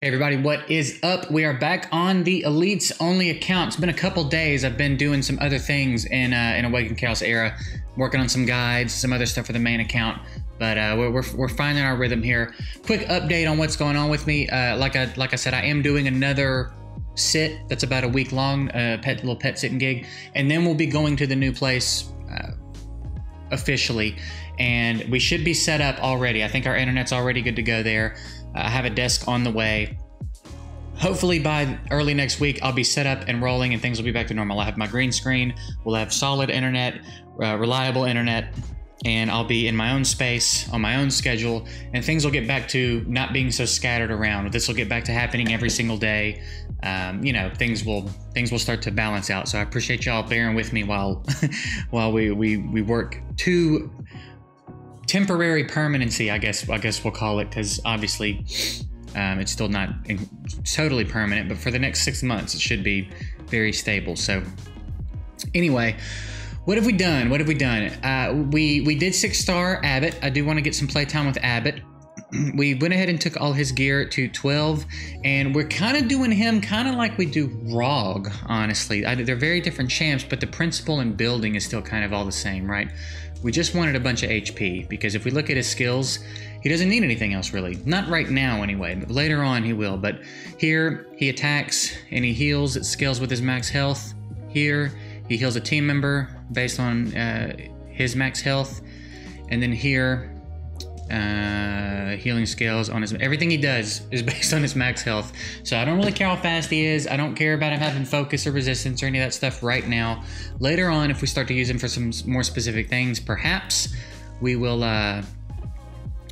Hey everybody, what is up? We are back on the Elites Only account. It's been a couple days. I've been doing some other things in Awakened Chaos era, working on some guides, some other stuff for the main account. But we're finding our rhythm here. Quick update on what's going on with me. Like I said, I am doing another sit that's about a week long, little pet sitting gig, and then we'll be going to the new place officially, and we should be set up already. I think our internet's already good to go there. I have a desk on the way. Hopefully by early next week, I'll be set up and rolling and things will be back to normal. I have my green screen, we'll have solid internet, reliable internet, and I'll be in my own space, on my own schedule, and things will get back to not being so scattered around. This will get back to happening every single day. You know, things will start to balance out. So I appreciate y'all bearing with me while we work to temporary permanency, I guess we'll call it, because obviously it's still not totally permanent, but for the next 6 months it should be very stable. So anyway, what have we done? We did 6-star Abbott. I do want to get some playtime with Abbott. We went ahead and took all his gear to 12, and we're kind of doing him kind of like we do Rog, honestly. They're very different champs, but the principle and building is still kind of all the same, right? We just wanted a bunch of HP, because if we look at his skills, he doesn't need anything else really. Not right now anyway, but later on he will. But here, he attacks and he heals. It scales with his max health. Here, he heals a team member based on his max health. And then here, healing scales on his, everything he does is based on his max health. So I don't really care how fast he is. I don't care about him having focus or resistance or any of that stuff right now. Later on, if we start to use him for some more specific things, perhaps we will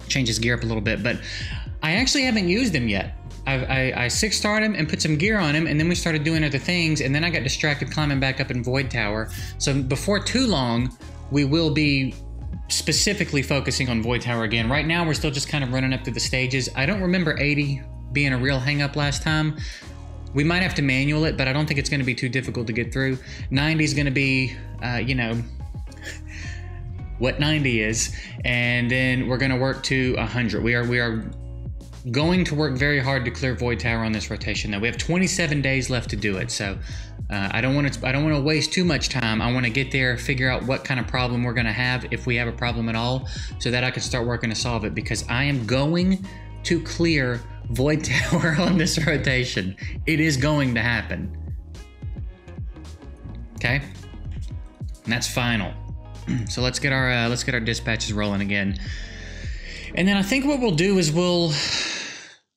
change his gear up a little bit. But I actually haven't used him yet. I 6-starred him and put some gear on him, and then we started doing other things, and then I got distracted climbing back up in Void Tower. So before too long, we will be specifically focusing on Void Tower again. Right now, we're still just kind of running up through the stages. I don't remember 80 being a real hang-up last time. We might have to manual it, but I don't think it's going to be too difficult to get through. 90 is going to be, you know, what 90 is, and then we're going to work to 100. We are going to work very hard to clear Void Tower on this rotation, though. We have 27 days left to do it, so I don't want to waste too much time. I want to get there, figure out what kind of problem we're going to have, if we have a problem at all, so that I can start working to solve it, because I am going to clear Void Tower on this rotation. It is going to happen. Okay? And that's final. So let's get our dispatches rolling again. And then I think what we'll do is we'll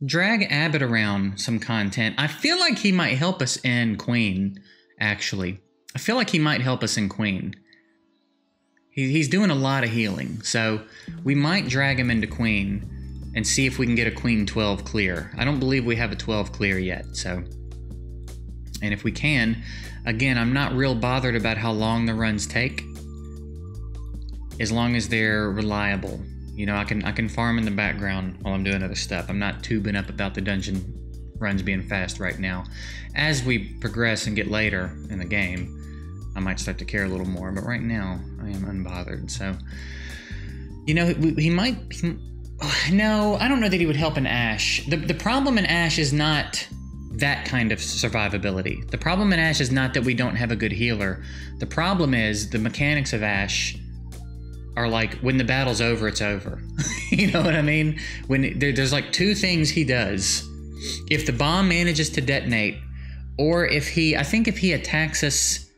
drag Abbott around some content. I feel like he might help us in Queen, actually. I feel like he might help us in Queen. He's doing a lot of healing, so we might drag him into Queen and see if we can get a Queen 12 clear. I don't believe we have a 12 clear yet, so. And if we can, again, I'm not real bothered about how long the runs take, as long as they're reliable. You know, I can farm in the background while I'm doing other stuff. I'm not tubing up about the dungeon runs being fast right now. As we progress and get later in the game, I might start to care a little more, but right now I am unbothered. So, you know, no, I don't know that he would help in Ash. The problem in Ash is not that kind of survivability. The problem in Ash is not that we don't have a good healer. The problem is the mechanics of Ash are like, when the battle's over, it's over. You know what I mean? When there's like two things he does. If the bomb manages to detonate, or if I think if he attacks us,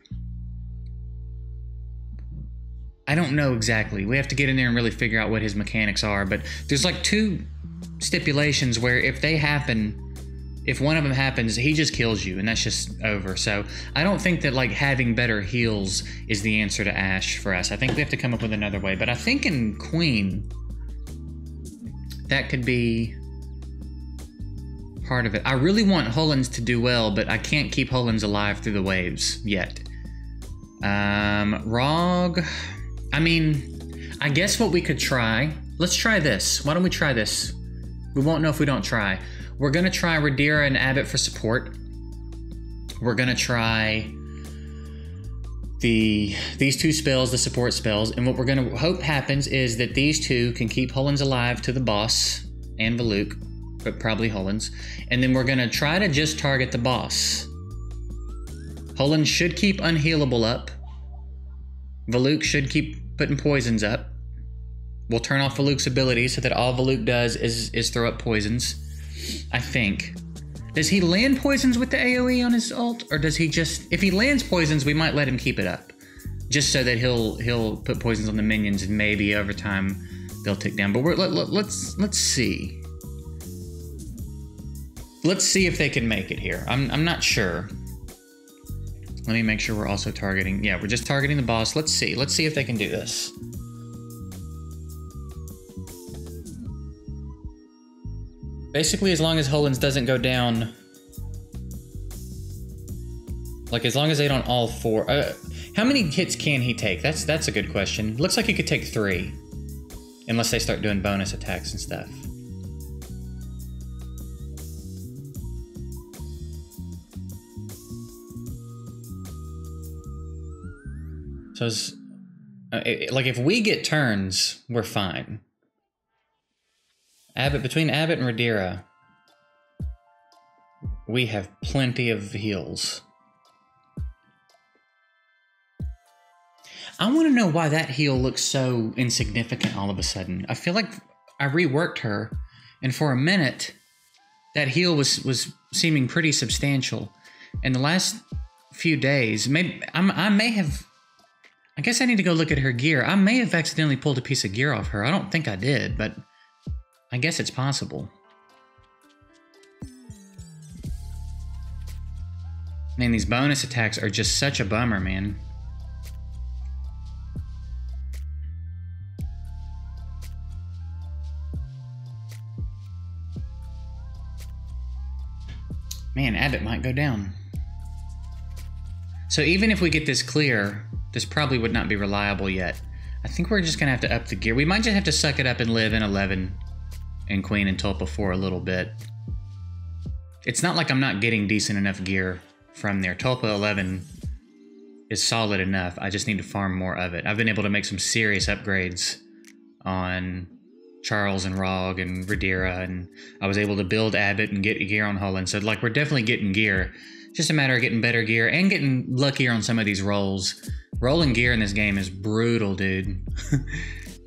I don't know exactly. We have to get in there and really figure out what his mechanics are, but there's like two stipulations where if they happen, if one of them happens, he just kills you, and that's just over. So I don't think that like having better heals is the answer to Ash for us. I think we have to come up with another way. But I think in Queen, that could be part of it. I really want Hullins to do well, but I can't keep Hullins alive through the waves yet. Rog, I mean, I guess what we could try, let's try this. Why don't we try this? We won't know if we don't try. We're going to try Radira and Abbott for support. We're going to try these two spells, the support spells, and what we're going to hope happens is that these two can keep Hullins alive to the boss and Valuk, but probably Hollands. And then we're gonna try to just target the boss. Hollands should keep unhealable up. Valuk should keep putting poisons up. We'll turn off Valuk's ability so that all Valuk does is throw up poisons, I think. Does he land poisons with the AoE on his ult? Or does he just... If he lands poisons, we might let him keep it up. Just so that he'll put poisons on the minions and maybe over time they'll tick down. But let's see. Let's see if they can make it here. I'm not sure. Let me make sure we're also targeting... Yeah, we're just targeting the boss. Let's see. Let's see if they can do this. Basically, as long as Hollands doesn't go down... Like, as long as they don't all four... how many hits can he take? That's a good question. Looks like he could take 3. Unless they start doing bonus attacks and stuff. So, like, if we get turns, we're fine. Between Abbott and Radira, we have plenty of heals. I want to know why that heal looks so insignificant all of a sudden. I feel like I reworked her, and for a minute, that heal was seeming pretty substantial. In the last few days, maybe I may have... I guess I need to go look at her gear. I may have accidentally pulled a piece of gear off her. I don't think I did, but I guess it's possible. Man, these bonus attacks are just such a bummer, man. Man, Abbott might go down. So even if we get this clear, this probably would not be reliable yet. I think we're just gonna have to up the gear. We might just have to suck it up and live in 11 and Queen and Tulpa for a little bit. It's not like I'm not getting decent enough gear from there. Tulpa 11 is solid enough. I just need to farm more of it. I've been able to make some serious upgrades on Charles and Rog and Radira, and I was able to build Abbott and get gear on Holland. So, like, we're definitely getting gear. Just a matter of getting better gear and getting luckier on some of these rolls. Rolling gear in this game is brutal, dude.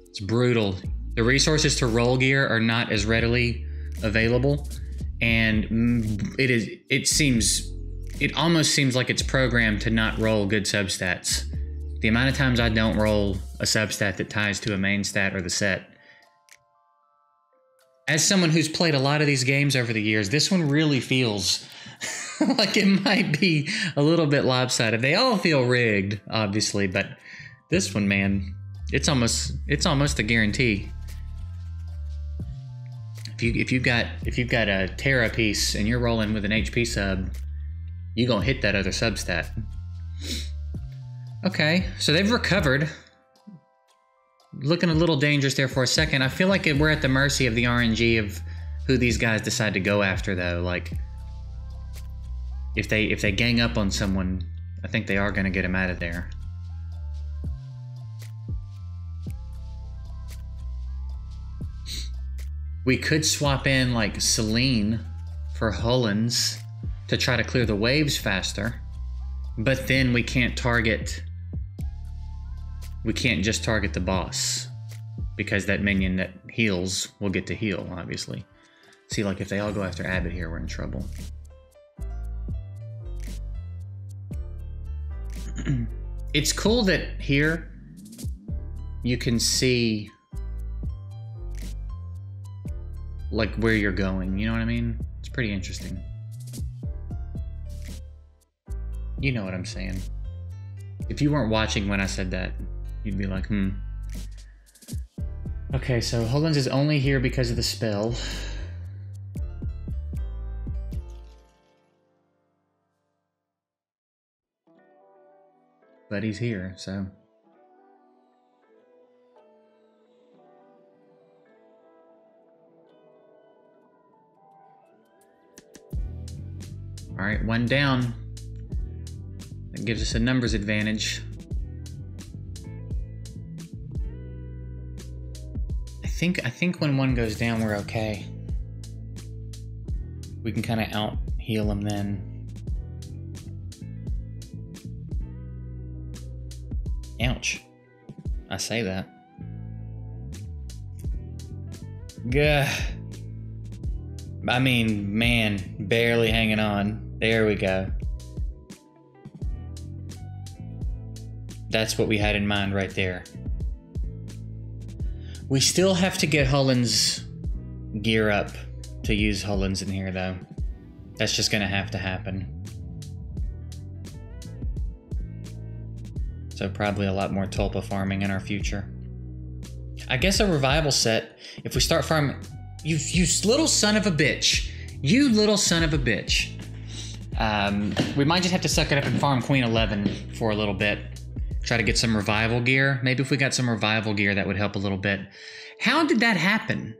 It's brutal. The resources to roll gear are not as readily available, and it almost seems like it's programmed to not roll good substats. The amount of times I don't roll a substat that ties to a main stat or the set. As someone who's played a lot of these games over the years, this one really feels like it might be a little bit lopsided. They all feel rigged, obviously, but this one, man, it's almost a guarantee. If you've got a Terra piece and you're rolling with an HP sub, you're gonna hit that other substat. Okay, so they've recovered. Looking a little dangerous there for a second. I feel like we're at the mercy of the RNG of who these guys decide to go after, though. Like, if they gang up on someone, I think they are gonna get him out of there. We could swap in, like, Celine for Hollands to try to clear the waves faster, but then we can't just target the boss, because that minion that heals will get to heal, obviously. See, like, if they all go after Abbott here, we're in trouble. It's cool that here you can see, like, where you're going, you know what I mean? It's pretty interesting. You know what I'm saying. If you weren't watching when I said that, you'd be like, Okay, so Hollands is only here because of the spell. But he's here, so... Alright, one down. That gives us a numbers advantage. I think when one goes down, we're okay. We can kind of out heal him then. Ouch. I say that. Gah. I mean, man, barely hanging on. There we go. That's what we had in mind right there. We still have to get Hullen's gear up to use Hullen's in here, though. That's just gonna have to happen. So probably a lot more Tulpa farming in our future. I guess a revival set, if we start farming... You little son of a bitch. You little son of a bitch. We might just have to suck it up and farm Queen 11 for a little bit. Try to get some revival gear. Maybe if we got some revival gear, that would help a little bit. How did that happen?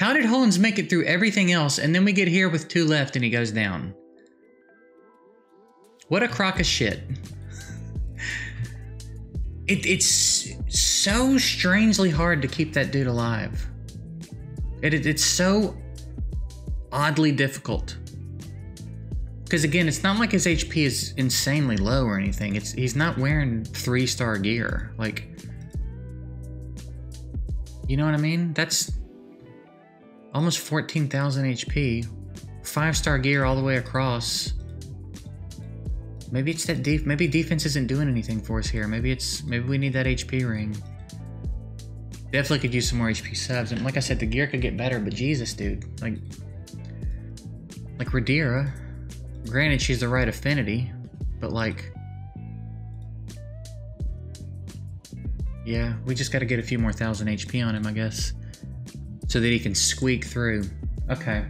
How did Hollins make it through everything else, and then we get here with 2 left and he goes down? What a crock of shit. It's so strangely hard to keep that dude alive. It's so oddly difficult. Because again, it's not like his HP is insanely low or anything. He's not wearing 3-star gear. Like, you know what I mean? That's almost 14,000 HP. 5-star gear all the way across. Maybe it's that maybe defense isn't doing anything for us here. Maybe we need that HP ring. Definitely could use some more HP subs. And like I said, the gear could get better, but Jesus, dude. Like Rhaenyra. Granted, she's the right affinity, but like... Yeah, we just gotta get a few more 1,000 HP on him, I guess. So that he can squeak through. Okay.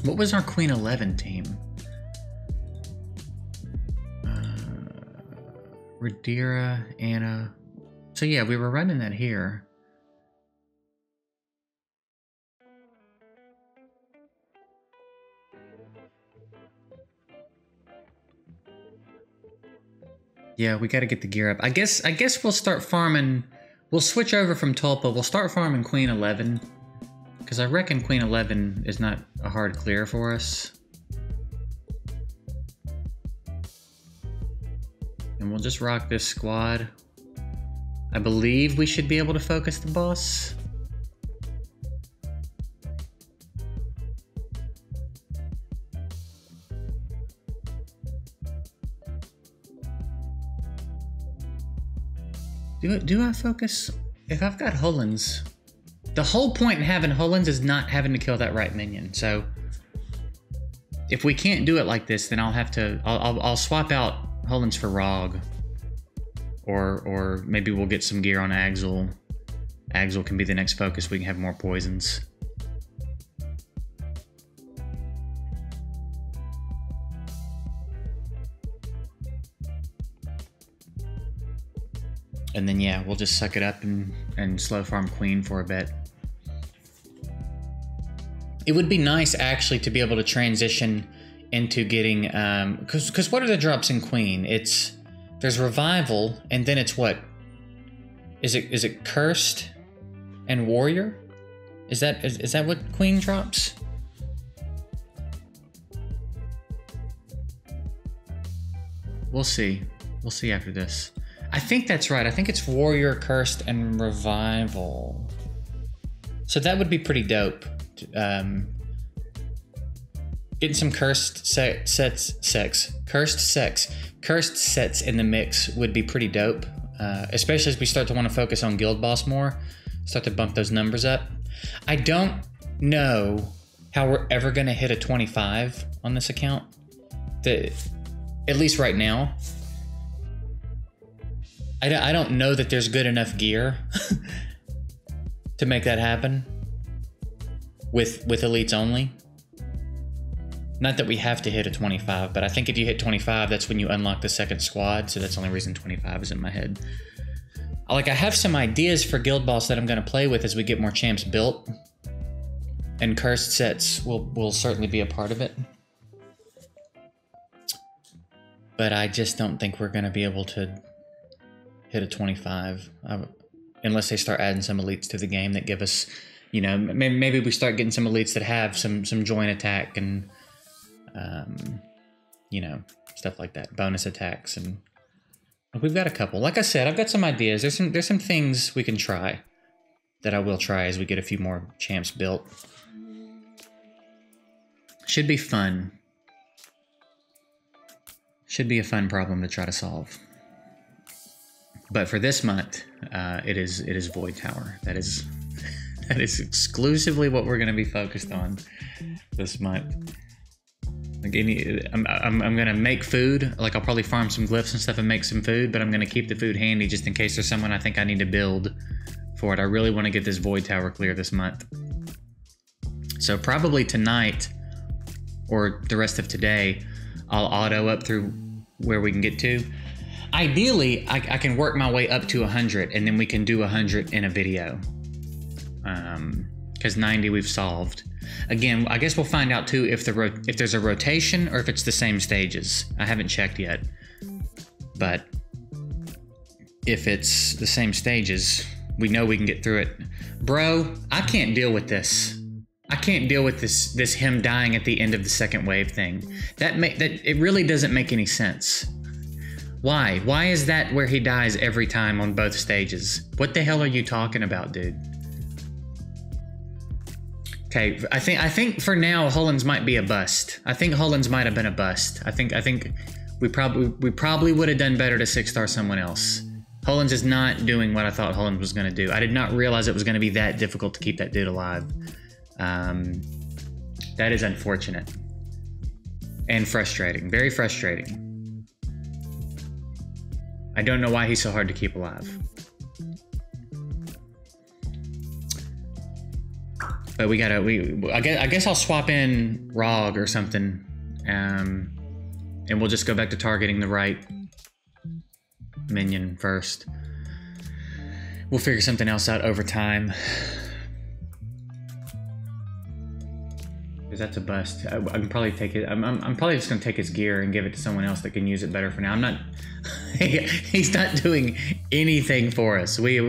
What was our Queen 11 team? Rhaenyra, Anna... So yeah, we were running that here. Yeah, we got to get the gear up. I guess we'll start farming. We'll switch over from Tulpa. We'll start farming Queen 11, because I reckon Queen 11 is not a hard clear for us. And we'll just rock this squad. I believe we should be able to focus the boss. Do I focus? If I've got Hullens, the whole point in having Hullens is not having to kill that right minion. So if we can't do it like this, then I'll have to. I'll swap out Hullens for Rog, or maybe we'll get some gear on Axel. Axel can be the next focus. We can have more poisons. And then, yeah, we'll just suck it up and slow farm Queen for a bit. It would be nice, actually, to be able to transition into getting... Because what are the drops in Queen? There's Revival, and then it's what? Is it Cursed and Warrior? Is that what Queen drops? We'll see. We'll see after this. I think that's right. I think it's Warrior, Cursed, and Revival. So that would be pretty dope. Getting some cursed sets in the mix would be pretty dope. Especially as we start to want to focus on Guild Boss more. Start to bump those numbers up. I don't know how we're ever going to hit a 25 on this account. At least right now. I don't know that there's good enough gear to make that happen with elites only. Not that we have to hit a 25, but I think if you hit 25, that's when you unlock the second squad, so that's the only reason 25 is in my head. I have some ideas for Guild Boss that I'm going to play with as we get more champs built, and cursed sets will certainly be a part of it. But I just don't think we're going to be able to hit a 25 unless they start adding some elites to the game that give us you know, maybe we start getting some elites that have some joint attack and, you know, stuff like that, bonus attacks, and we've got a couple. Like I said, I've got some ideas. There's some things we can try that I will try as we get a few more champs built. Should be fun. Should be a fun problem to try to solve. But for this month, it is Void Tower. That is exclusively what we're going to be focused on this month. Like I'm going to make food. Like I'll probably farm some glyphs and stuff and make some food, but I'm going to keep the food handy just in case there's someone I think I need to build for it. I really want to get this Void Tower clear this month. So probably tonight or the rest of today, I'll auto up through where we can get to. Ideally, I can work my way up to 100, and then we can do 100 in a video. Because 90 we've solved. Again, I guess we'll find out too if there's a rotation or if it's the same stages. I haven't checked yet. But if it's the same stages, we know we can get through it. Bro, I can't deal with this. I can't deal with this him dying at the end of the second wave thing. That it really doesn't make any sense. Why? Why is that where he dies every time on both stages? What the hell are you talking about, dude? Okay, I think for now Hullins might be a bust. I think Hullins might have been a bust. I think we probably would have done better to 6-star someone else. Hullins is not doing what I thought Hullins was going to do. I did not realize it was going to be that difficult to keep that dude alive. That is unfortunate and frustrating. Very frustrating. I don't know why he's so hard to keep alive. But I guess I'll swap in Rog or something, and we'll just go back to targeting the right minion first. We'll figure something else out over time. Because that's a bust. I can probably take it. I'm probably just gonna take his gear and give it to someone else that can use it better for now. I'm not. He's not doing anything for us. We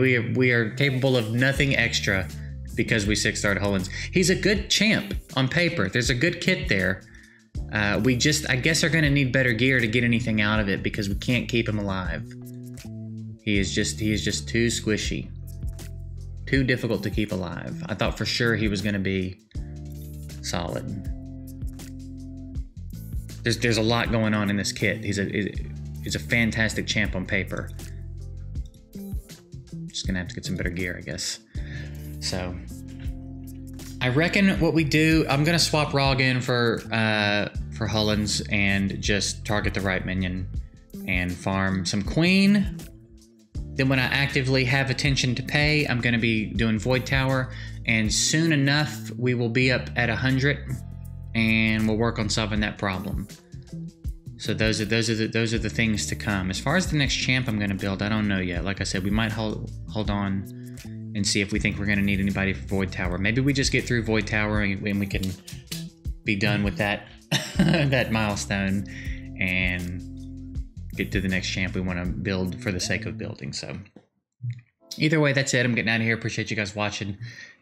are capable of nothing extra because we 6-starred Hullins. He's a good champ on paper. There's a good kit there. We just, I guess, are gonna need better gear to get anything out of it because we can't keep him alive. He is just too squishy, too difficult to keep alive. I thought for sure he was gonna be solid. There's a lot going on in this kit. He's a fantastic champ on paper. Just gonna have to get some better gear, I guess. So I reckon what we do, I'm gonna swap Rog in for Hullins and just target the right minion and farm some Queen. Then when I actively have attention to pay, I'm gonna be doing Void Tower, and soon enough we will be up at 100 and we'll work on solving that problem. So those are the things to come. As far as the next champ I'm gonna build, I don't know yet. Like I said, we might hold on and see if we think we're gonna need anybody for Void Tower. Maybe we just get through Void Tower and we can be done with that that milestone and get to the next champ we want to build for the sake of building. So either way, that's it. I'm getting out of here. Appreciate you guys watching,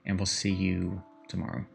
and we'll see you tomorrow.